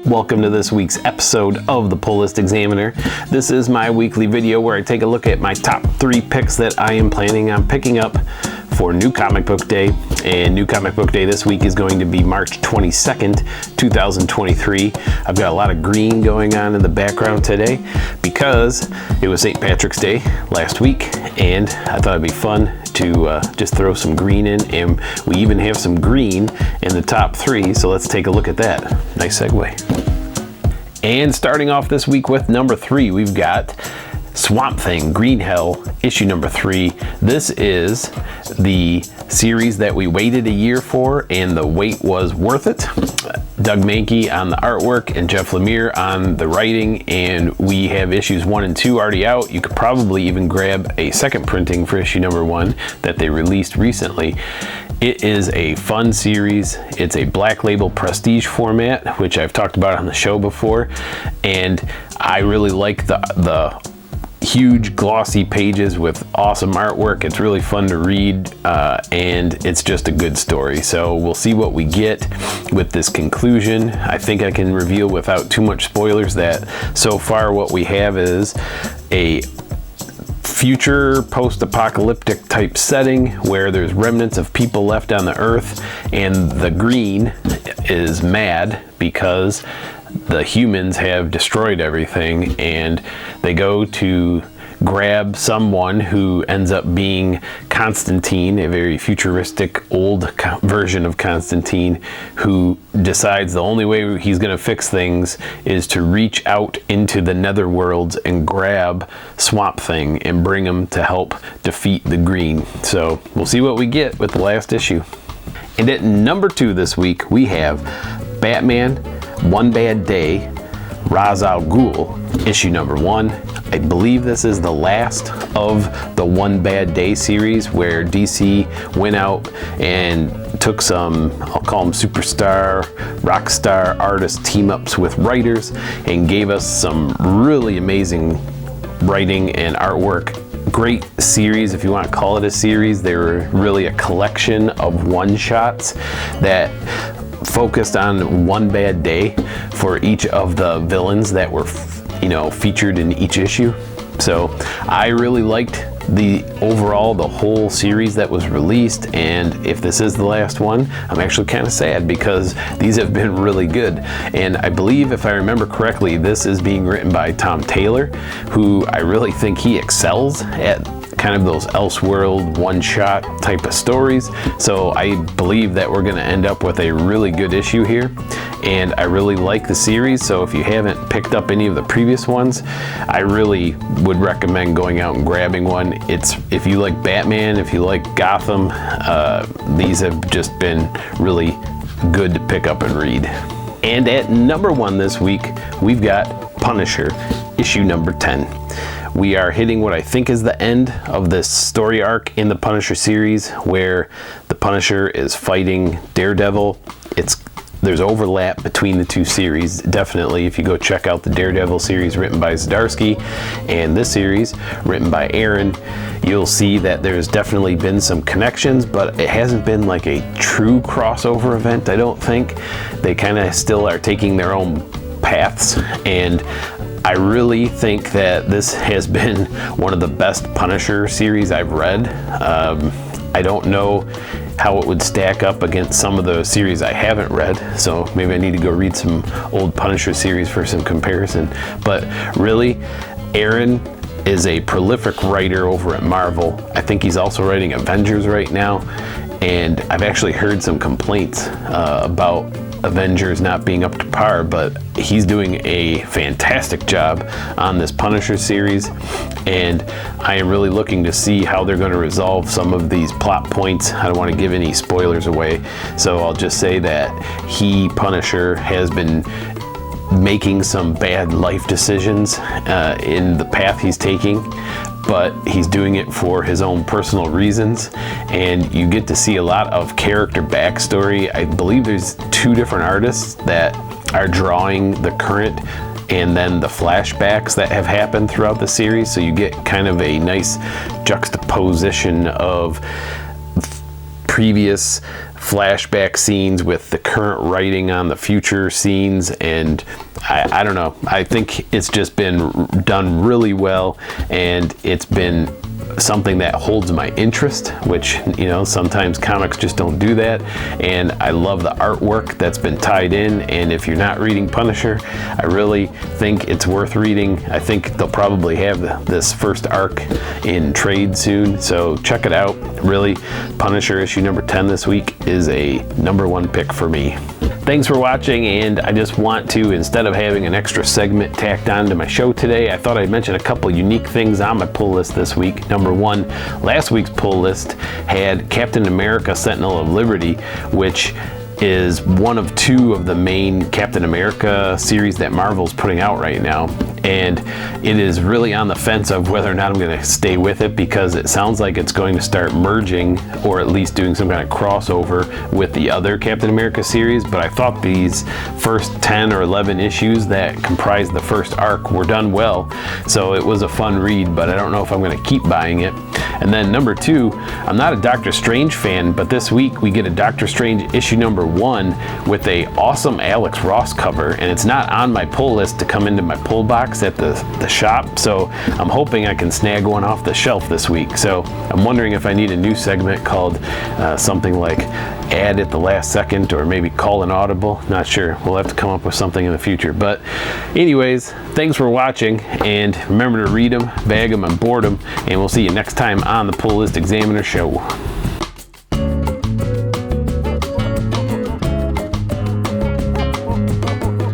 Welcome to this week's episode of the Pull List Examiner. This is my weekly video where I take a look at my top 3 picks that I am planning on picking up for New Comic Book Day. And New Comic Book Day this week is going to be March 22nd, 2023. I've got a lot of green going on in the background today because it was St. Patrick's Day last week, and I thought it'd be fun to just throw some green in, and we even have some green in the top 3, so let's take a look at that. Nice segue. And starting off this week with number 3, we've got Swamp Thing, Green Hell, issue number 3. This is the series that we waited a year for, and the wait was worth it. Doug Mahnke on the artwork and Jeff Lemire on the writing, and we have issues 1 and 2 already out. You could probably even grab a second printing for issue number 1 that they released recently. It is a fun series. It's a Black Label prestige format, which I've talked about on the show before, and I really like the huge glossy pages with awesome artwork. It's really fun to read, and it's just a good story. So we'll see what we get with this conclusion. I think I can reveal without too much spoilers that so far what we have is a future post-apocalyptic type setting where there's remnants of people left on the earth, and the green is mad because the humans have destroyed everything, and they go to grab someone who ends up being Constantine, a very futuristic old version of Constantine, who decides the only way he's going to fix things is to reach out into the netherworlds and grab Swamp Thing and bring him to help defeat the green. So we'll see what we get with the last issue. And at number 2 this week, we have Batman One Bad Day, Ra's al Ghul, issue number 1. I believe this is the last of the One Bad Day series where DC went out and took some, I'll call them superstar, rock star artist team-ups with writers and gave us some really amazing writing and artwork. Great series, if you want to call it a series. They were really a collection of one-shots that focused on one bad day for each of the villains that were featured in each issue. So I really liked the whole series that was released, and if this is the last one, I'm actually kind of sad because these have been really good. And I believe, if I remember correctly, this is being written by Tom Taylor, who I really think he excels at kind of those Elseworld one-shot type of stories. So I believe that we're going to end up with a really good issue here, and I really like the series. So if you haven't picked up any of the previous ones, I really would recommend going out and grabbing one. If you like Batman, if you like Gotham, these have just been really good to pick up and read. And at number 1 this week, we've got Punisher, issue number 10. We are hitting what I think is the end of this story arc in the Punisher series, where the Punisher is fighting Daredevil. There's overlap between the 2 series, definitely. If you go check out the Daredevil series written by Zdarsky and this series written by Aaron, you'll see that there's definitely been some connections, but it hasn't been like a true crossover event, I don't think. They kind of still are taking their own paths, and I really think that this has been one of the best Punisher series I've read. I don't know how it would stack up against some of the series I haven't read, so maybe I need to go read some old Punisher series for some comparison. But really, Aaron is a prolific writer over at Marvel. I think he's also writing Avengers right now, and I've actually heard some complaints about Avengers not being up to par, but he's doing a fantastic job on this Punisher series, and I am really looking to see how they're going to resolve some of these plot points. I don't want to give any spoilers away, so I'll just say that Punisher, has been making some bad life decisions in the path he's taking, but he's doing it for his own personal reasons, and you get to see a lot of character backstory. I believe there's 2 different artists that are drawing the current and then the flashbacks that have happened throughout the series, so you get kind of a nice juxtaposition of previous flashback scenes with the current writing on the future scenes, and I don't know, I think it's just been done really well, and it's been something that holds my interest, which, you know, sometimes comics just don't do that. And I love the artwork that's been tied in, and if you're not reading Punisher, I really think it's worth reading. I think they'll probably have this first arc in trade soon, so check it out. Really, Punisher issue number 10 this week is a #1 pick for me. Thanks for watching, and I just want to, instead of having an extra segment tacked on to my show today, I thought I'd mention a couple unique things on my pull list this week. Number one, last week's pull list had Captain America Sentinel of Liberty, which is one of 2 of the main Captain America series that Marvel's putting out right now, and it is really on the fence of whether or not I'm going to stay with it, because it sounds like it's going to start merging, or at least doing some kind of crossover with the other Captain America series. But I thought these first 10 or 11 issues that comprised the first arc were done well, so it was a fun read, but I don't know if I'm going to keep buying it. And then number 2, I'm not a Doctor Strange fan, but this week we get a Doctor Strange issue number 1 with a awesome Alex Ross cover, and it's not on my pull list to come into my pull box at the shop, so I'm hoping I can snag one off the shelf this week. So I'm wondering if I need a new segment called something like Add at the Last Second, or maybe Call an Audible. Not sure. We'll have to come up with something in the future. But anyways, thanks for watching, and remember to read them, bag them, and board them, and we'll see you next time on the Pull List Examiner Show.